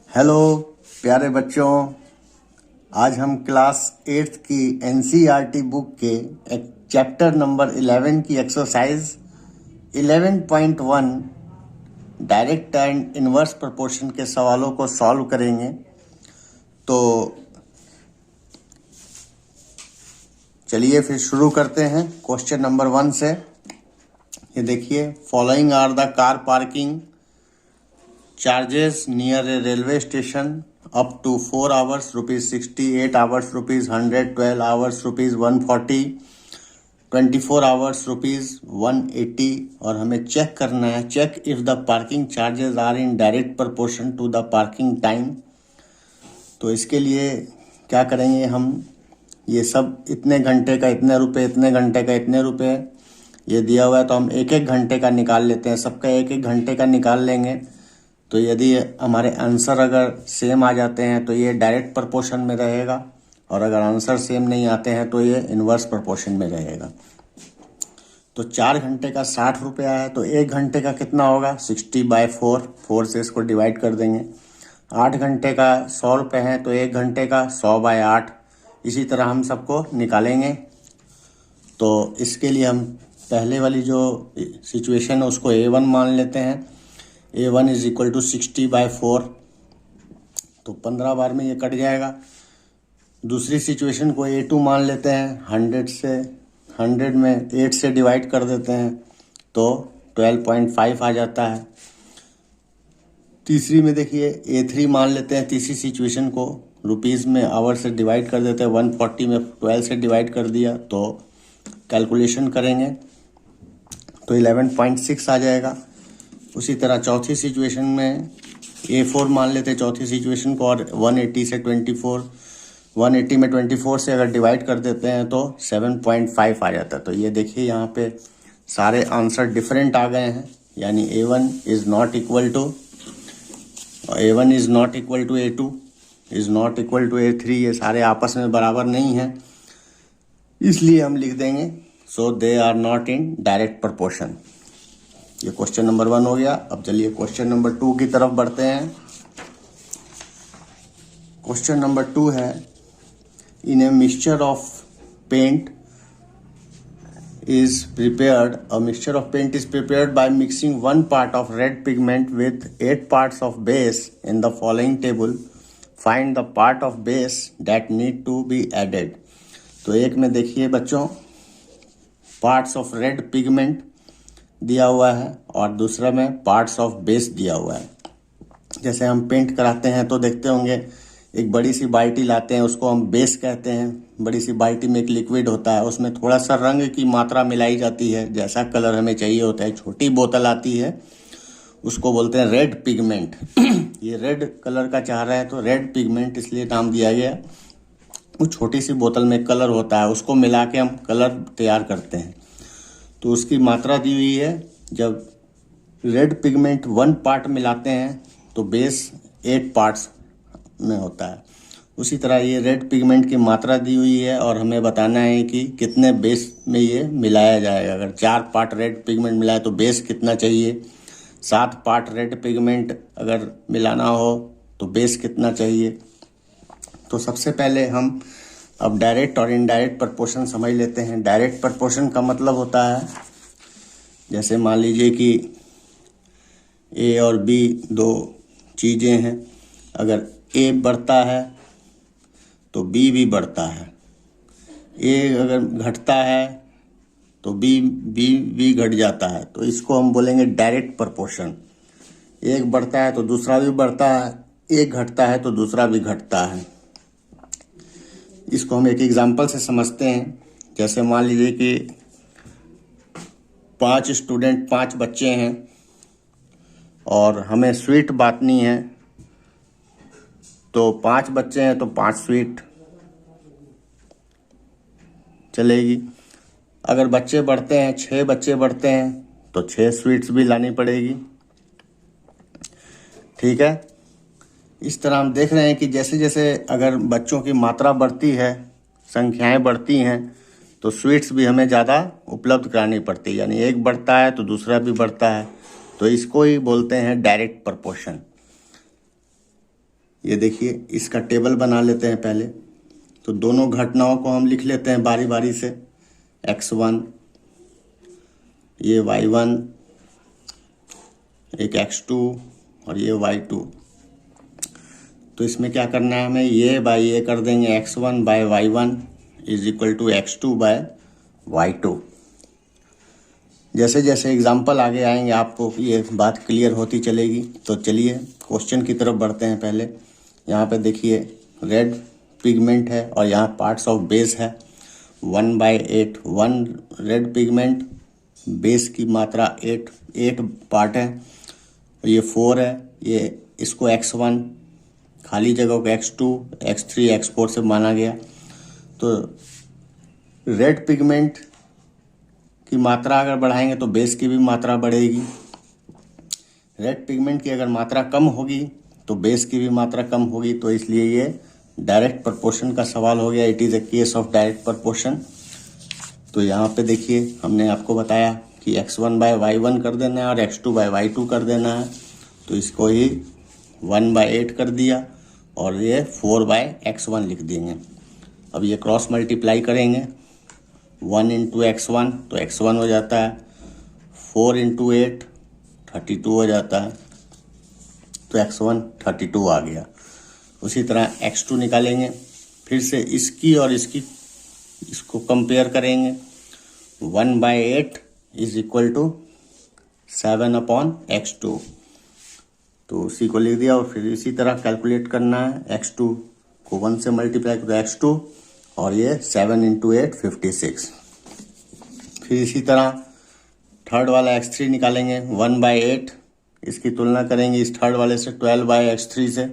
Hello प्यारे बच्चों, आज हम क्लास 8th की एनसीईआरटी बुक के एक चैप्टर नंबर 11 की exercise 11.1 direct and inverse proportion के सवालों को सॉल्व करेंगे। तो चलिए फिर शुरू करते हैं क्वेश्चन नंबर 1 से। ये देखिए, following are the car parking charges near a railway station up to 4 hours rupees 60, 8 hours rupees 100, 12 hours rupees 140, 24 hours rupees 180। और हमें चेक करना है, check if the parking charges are in direct proportion to the parking time. तो इसके लिए क्या करेंगे हम, ये सब इतने घंटे का इतने रुपए, इतने घंटे का इतने रुपए ये दिया हुआ है, तो हम एक एक घंटे का निकाल लेते हैं। सबका एक एक घंटे का निकाल लेंगे। तो यदि हमारे आंसर अगर सेम आ जाते हैं तो ये डायरेक्ट प्रोपोर्शन में रहेगा, और अगर आंसर सेम नहीं आते हैं तो ये इन्वर्स प्रोपोर्शन में रहेगा। तो 4 घंटे का 60 रुपया है, तो 1 घंटे का कितना होगा, 60/4, 4 से इसको डिवाइड कर देंगे। 8 घंटे का 100 रुपये है, तो 1 घंटे का 100/8। इसी तरह हम सबको निकालेंगे। तो इसके लिए हम पहले वाली जो सिचुएशन है उसको A1 मान लेते हैं। A1 इज इक्वल टू 60/4, तो 15 बार में ये कट जाएगा। दूसरी सिचुएशन को A2 मान लेते हैं। 100 में 8 से डिवाइड कर देते हैं तो 12.5 आ जाता है। तीसरी में देखिए A3 मान लेते हैं। तीसरी सिचुएशन को रुपीज़ में आवर से डिवाइड कर देते हैं। 140 में 12 से डिवाइड कर दिया तो कैलकुलेशन करेंगे तो 11.6 आ जाएगा। उसी तरह चौथी सिचुएशन में A4 मान लेते हैं चौथी सिचुएशन को, और 180 में 24 से अगर डिवाइड कर देते हैं तो 7.5 आ जाता है। तो ये देखिए यहाँ पे सारे आंसर डिफरेंट आ गए हैं, यानी A1 is not equal to A2 is not equal to A3। ये सारे आपस में बराबर नहीं हैं, इसलिए हम लिख देंगे so they are not in direct proportion. ये क्वेश्चन नंबर 1 हो गया। अब चलिए क्वेश्चन नंबर 2 की तरफ बढ़ते हैं। क्वेश्चन नंबर 2 है, in a mixture of paint is prepared by mixing 1 part of red pigment with 8 parts of base in the following table. Find the part of base that need to be added. तो एक में देखिए बच्चों parts of red pigment दिया हुआ है, और दूसरा में पार्ट्स ऑफ बेस दिया हुआ है। जैसे हम पेंट कराते हैं तो देखते होंगे एक बड़ी सी बाल्टी लाते हैं, उसको हम बेस कहते हैं। बड़ी सी बाल्टी में एक लिक्विड होता है, उसमें थोड़ा सा रंग की मात्रा मिलाई जाती है, जैसा कलर हमें चाहिए होता है। छोटी बोतल आती है, उसको बोलते हैं रेड पिगमेंट। ये रेड कलर का चाह रहा है तो रेड पिगमेंट इसलिए नाम दिया गया। वो छोटी सी बोतल में कलर होता है, उसको मिला के हम कलर तैयार करते हैं। तो उसकी मात्रा दी हुई है। जब रेड पिगमेंट 1 part मिलाते हैं तो बेस 8 parts में होता है। उसी तरह ये रेड पिगमेंट की मात्रा दी हुई है, और हमें बताना है कि कितने बेस में ये मिलाया जाएगा। अगर 4 part रेड पिगमेंट मिलाए तो बेस कितना चाहिए, 7 part रेड पिगमेंट अगर मिलाना हो तो बेस कितना चाहिए। तो सबसे पहले हम अब डायरेक्ट और इनडायरेक्ट प्रोपोर्शन समझ लेते हैं। डायरेक्ट प्रोपोर्शन का मतलब होता है, जैसे मान लीजिए कि A और B 2 चीज़ें हैं। अगर A बढ़ता है तो B भी बढ़ता है। A अगर घटता है तो B घट जाता है। तो इसको हम बोलेंगे डायरेक्ट प्रोपोर्शन। एक बढ़ता है तो दूसरा भी बढ़ता है, एक घटता है तो दूसरा भी घटता है। इसको हम एक एग्जांपल से समझते हैं। जैसे मान लीजिए कि 5 बच्चे हैं और हमें स्वीट बांटनी है। तो 5 बच्चे हैं तो 5 स्वीट चलेगी। अगर बच्चे बढ़ते हैं, 6 बच्चे बढ़ते हैं तो 6 स्वीट्स भी लानी पड़ेगी। ठीक है। इस तरह हम देख रहे हैं कि जैसे जैसे अगर बच्चों की मात्रा बढ़ती है, संख्याएं बढ़ती हैं, तो स्वीट्स भी हमें ज़्यादा उपलब्ध करानी पड़ती है। यानी एक बढ़ता है तो दूसरा भी बढ़ता है। तो इसको ही बोलते हैं डायरेक्ट प्रोपोर्शन। ये देखिए, इसका टेबल बना लेते हैं पहले। तो दोनों घटनाओं को हम लिख लेते हैं बारी बारी से। x1, ये y1, एक x2 और ये y2। तो इसमें क्या करना है हमें, ये बाय ये कर देंगे, x1 by y1 is equal to x2 by y2। जैसे जैसे एग्जाम्पल आगे आएंगे आपको ये बात क्लियर होती चलेगी। तो चलिए क्वेश्चन की तरफ बढ़ते हैं। पहले यहाँ पे देखिए रेड पिगमेंट है और यहाँ पार्ट्स ऑफ बेस है 1/8। 1 रेड पिगमेंट, बेस की मात्रा 8 पार्ट है। ये 4 है, ये इसको x1 खाली जगह को x2, x3, x4 से माना गया। तो रेड पिगमेंट की मात्रा अगर बढ़ाएंगे तो बेस की भी मात्रा बढ़ेगी। रेड पिगमेंट की अगर मात्रा कम होगी तो बेस की भी मात्रा कम होगी। तो इसलिए ये डायरेक्ट प्रपोर्शन का सवाल हो गया। It is a case of direct proportion. तो यहाँ पे देखिए हमने आपको बताया कि x1 बाय y1 कर देना है और x2 बाय y2 कर देना है। तो इसको ही 1/8 कर दिया और ये 4/x1 लिख देंगे। अब ये क्रॉस मल्टीप्लाई करेंगे, 1 इंटू x1 तो x1 हो जाता है, 4 इंटू 8 32 हो जाता है। तो x1 32 आ गया। उसी तरह x2 निकालेंगे, फिर से इसकी और इसको कंपेयर करेंगे। 1/8 इज इक्वल टू 7/x2। तो उसी को लिख दिया और फिर इसी तरह कैलकुलेट करना है। x2 को 1 से मल्टीप्लाई करो x2 और ये 7 इंटू 8 56। फिर इसी तरह थर्ड वाला x3 निकालेंगे। 1/8 इसकी तुलना करेंगे इस थर्ड वाले से 12/x3 से।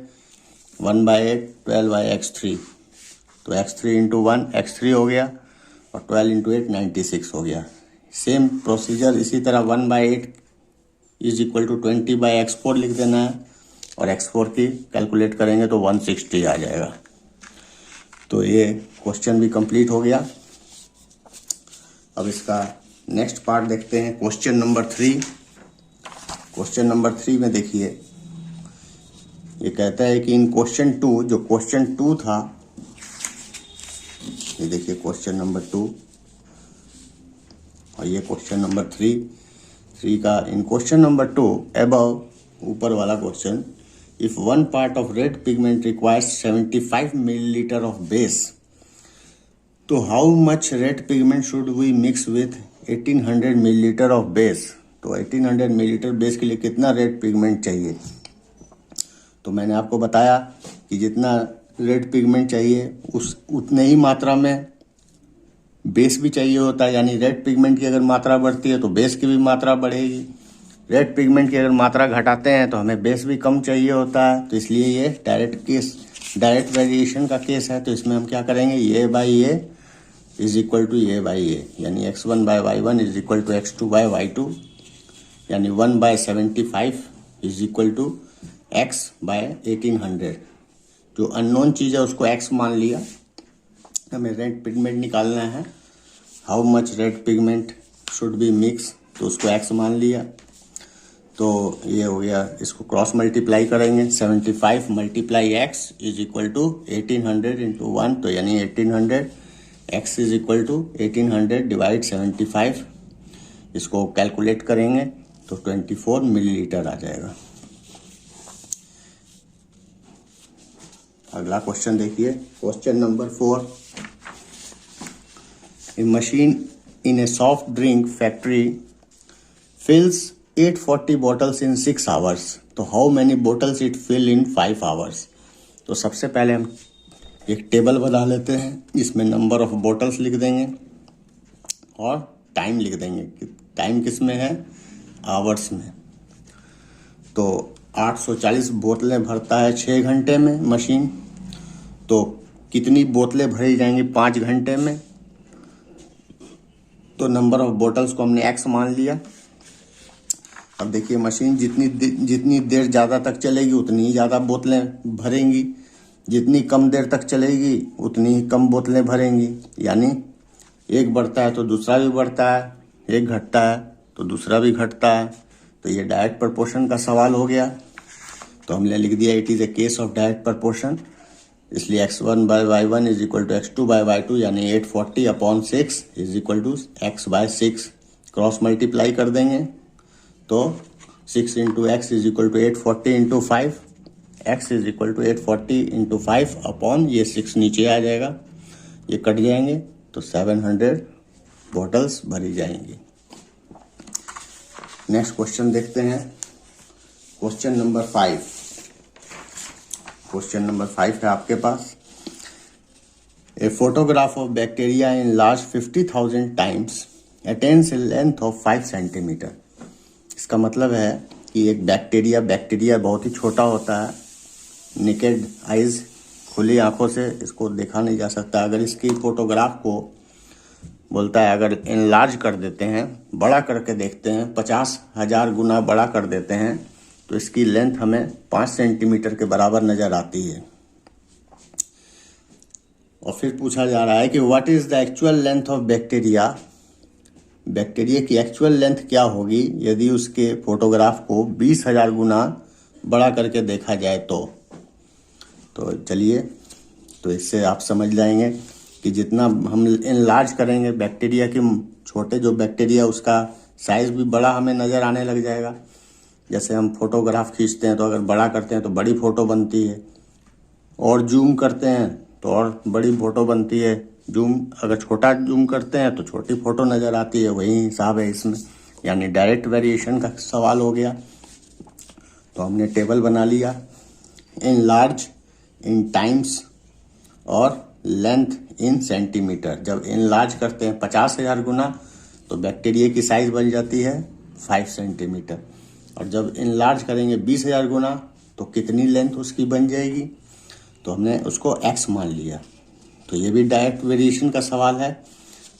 1/8 12/x3 तो x3 इंटू 1 x3 हो गया और 12 इंटू 8 96 हो गया। सेम प्रोसीजर इसी तरह 1/8 इज इक्वल टू 20/x4 लिख देना है और x4 की कैलकुलेट करेंगे तो 160 आ जाएगा। तो ये क्वेश्चन भी कंप्लीट हो गया। अब इसका नेक्स्ट पार्ट देखते हैं, क्वेश्चन नंबर 3। क्वेश्चन नंबर 3 में देखिए ये कहता है कि इन क्वेश्चन 2, जो क्वेश्चन 2 था, ये देखिए क्वेश्चन नंबर 2 और ये क्वेश्चन नंबर 3 का इन क्वेश्चन नंबर 2 अबव, ऊपर वाला question, if one part of red pigment requires 75 millilitre of base, तो how much red pigment should we mix with 1800 millilitre of base. तो 1800 मिलीलीटर बेस के लिए कितना रेड पिगमेंट चाहिए। तो मैंने आपको बताया कि जितना रेड पिगमेंट चाहिए उतने ही मात्रा में बेस भी चाहिए होता है। यानी रेड पिगमेंट की अगर मात्रा बढ़ती है तो बेस की भी मात्रा बढ़ेगी। रेड पिगमेंट की अगर मात्रा घटाते हैं तो हमें बेस भी कम चाहिए होता है। तो इसलिए ये डायरेक्ट वेरिएशन का केस है। तो इसमें हम क्या करेंगे, ये बाई ये इज इक्वल टू ये बाई ये, यानी x1 by y1 is equal to x2 by y2, यानी 1/75 is equal to x by 1800। जो अननोन चीज़ है उसको x मान लिया। हमें रेड पिगमेंट निकालना है, how much red pigment should be mix, तो उसको x मान लिया। तो ये हो गया, इसको क्रॉस मल्टीप्लाई करेंगे, 75 multiply x is equal to 1800 into 1, तो यानी 1800। x is equal to 1800 divide 75, इसको कैलकुलेट करेंगे तो 24 मिलीलीटर आ जाएगा। अगला क्वेश्चन देखिए, question number 4। A machine in a soft drink factory fills 840 bottles in 6 hours, तो how many bottles it fill in 5 hours। तो सबसे पहले हम एक टेबल बना लेते हैं, इसमें नंबर ऑफ बोटल्स लिख देंगे और टाइम लिख देंगे कि टाइम किस में है, आवर्स में। तो 840 बोतलें भरता है 6 घंटे में मशीन, तो कितनी बोतलें भरी जाएंगी 5 घंटे में। तो नंबर ऑफ बोटल्स को हमने x मान लिया। अब देखिए मशीन जितनी देर ज़्यादा तक चलेगी उतनी ही ज़्यादा बोतलें भरेंगी, जितनी कम देर तक चलेगी उतनी ही कम बोतलें भरेंगी। यानी एक बढ़ता है तो दूसरा भी बढ़ता है, एक घटता है तो दूसरा भी घटता है। तो ये डायरेक्ट प्रोपोर्शन का सवाल हो गया। तो हमने लिख दिया it is a case of direct proportion, इसलिए x1 by y1 is equal to x2 by y2, यानी 840/6 is equal to x by 6। Cross multiply कर देंगे तो 6 into x is equal to 840 into 5, x is equal to 840 into 5 upon ये 6 नीचे आ जाएगा, ये cut जाएंगे तो 700 बॉटल्स भरी जाएंगी। नेक्स्ट क्वेश्चन देखते हैं, क्वेश्चन नंबर 5। क्वेश्चन नंबर 5 है आपके पास, a photograph of bacteria enlarged 50,000 times attains a length of 5 centimetre. इसका मतलब है कि एक बैक्टीरिया बहुत ही छोटा होता है, नेकेड आइज, खुली आंखों से इसको देखा नहीं जा सकता। अगर इसकी फोटोग्राफ को बोलता है अगर इनलार्ज कर देते हैं, बड़ा करके देखते हैं, 50,000 गुना बड़ा कर देते हैं, तो इसकी लेंथ हमें 5 सेंटीमीटर के बराबर नजर आती है। और फिर पूछा जा रहा है कि what is the actual length of bacteria, bacteria की एक्चुअल लेंथ क्या होगी यदि उसके फोटोग्राफ को 20,000 गुना बड़ा करके देखा जाए तो चलिए, तो इससे आप समझ जाएंगे कि जितना हम इनलार्ज करेंगे बैक्टीरिया की, छोटे जो बैक्टीरिया उसका साइज भी बड़ा हमें नज़र आने लग जाएगा। जैसे हम फोटोग्राफ खींचते हैं तो अगर बड़ा करते हैं तो बड़ी फ़ोटो बनती है, और जूम करते हैं तो और बड़ी फ़ोटो बनती है, अगर छोटा जूम करते हैं तो छोटी फ़ोटो नज़र आती है। वही हिसाब है इसमें, यानी डायरेक्ट वेरिएशन का सवाल हो गया। तो हमने टेबल बना लिया, इन लार्ज, इन टाइम्स और लेंथ इन सेंटीमीटर। जब इन लार्ज करते हैं 50,000 गुना तो बैक्टीरिया की साइज बन जाती है 5 सेंटीमीटर, और जब इन लार्ज करेंगे 20,000 गुना तो कितनी लेंथ उसकी बन जाएगी, तो हमने उसको x मान लिया। तो ये भी डायरेक्ट वेरिएशन का सवाल है।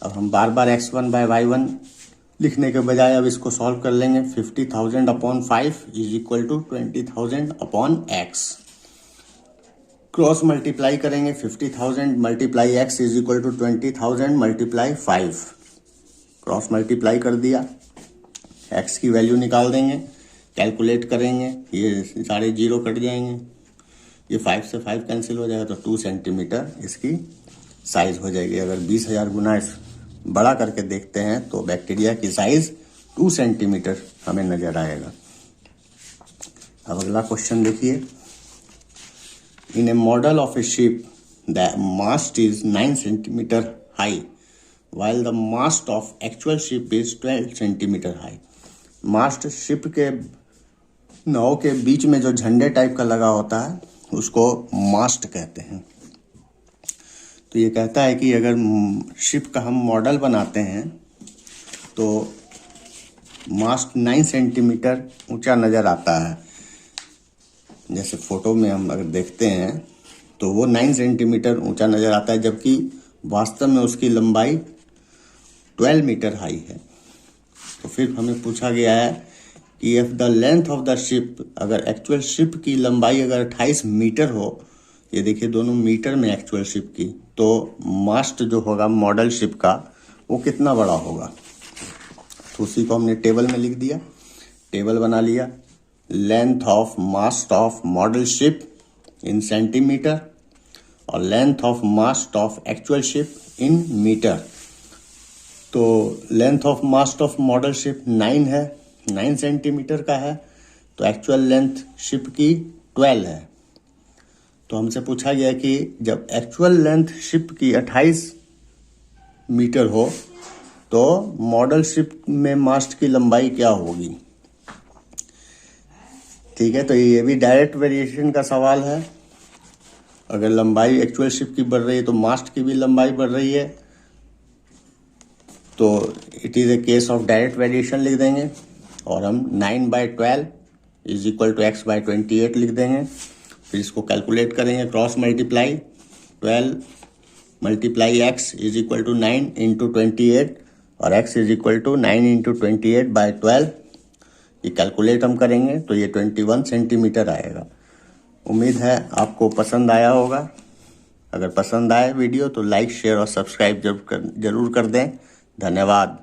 अब हम बार बार x1 बाय y1 लिखने के बजाय अब इसको सॉल्व कर लेंगे। 50,000 upon 5 is equal to 20,000 upon x। Cross multiply करेंगे, 50,000 multiply x is equal to 20,000 multiply 5। Cross multiply कर दिया, x की वैल्यू निकाल देंगे, कैलकुलेट करेंगे, ये सारे जीरो कट जाएंगे, ये 5 से 5 कैंसिल हो जाएगा तो 2 सेंटीमीटर इसकी साइज हो जाएगी। अगर 20,000 गुना इस बड़ा करके देखते हैं तो बैक्टीरिया की साइज 2 सेंटीमीटर हमें नजर आएगा। अब अगला क्वेश्चन देखिए, in a model of a ship the mast is 9 centimetre high while the mast of actual ship is 12 centimetre high. Mast ship के नाव के बीच में जो झंडे टाइप का लगा होता है उसको मास्ट कहते हैं। तो ये कहता है कि अगर शिप का हम मॉडल बनाते हैं तो मास्ट 9 सेंटीमीटर ऊंचा नज़र आता है। जैसे फोटो में हम अगर देखते हैं तो वो 9 सेंटीमीटर ऊंचा नज़र आता है, जबकि वास्तव में उसकी लंबाई 12 मीटर हाई है। तो फिर हमें पूछा गया है कि if the length of the ship, अगर एक्चुअल शिप की लंबाई अगर 28 मीटर हो, ये देखिए दोनों मीटर में एक्चुअल शिप की, तो मास्ट जो होगा मॉडल शिप का वो कितना बड़ा होगा। तो उसी को हमने टेबल में लिख दिया, टेबल बना लिया, length of mast of model ship in centimetre और length of mast of actual ship in metre. तो length of mast of model ship 9 है, 9 सेंटीमीटर का है, तो एक्चुअल लेंथ शिप की 12 है। तो हमसे पूछा गया कि जब एक्चुअल लेंथ शिप की 28 मीटर हो तो मॉडल शिप में मास्ट की लंबाई क्या होगी। ठीक है, तो ये भी डायरेक्ट वेरिएशन का सवाल है। अगर लंबाई एक्चुअल शिप की बढ़ रही है तो मास्ट की भी लंबाई बढ़ रही है, तो it is a case of direct variation लिख देंगे, और हम 9/12 is equal to x by 28 लिख देंगे। फिर इसको कैलकुलेट करेंगे, cross multiply, 12 multiply x is equal to 9 into 28 और x is equal to 9 into 28/12। ये कैलकुलेट हम करेंगे तो ये 21 सेंटीमीटर आएगा। उम्मीद है आपको पसंद आया होगा। अगर पसंद आए वीडियो तो लाइक, शेयर और सब्सक्राइब जरूर कर दें। धन्यवाद।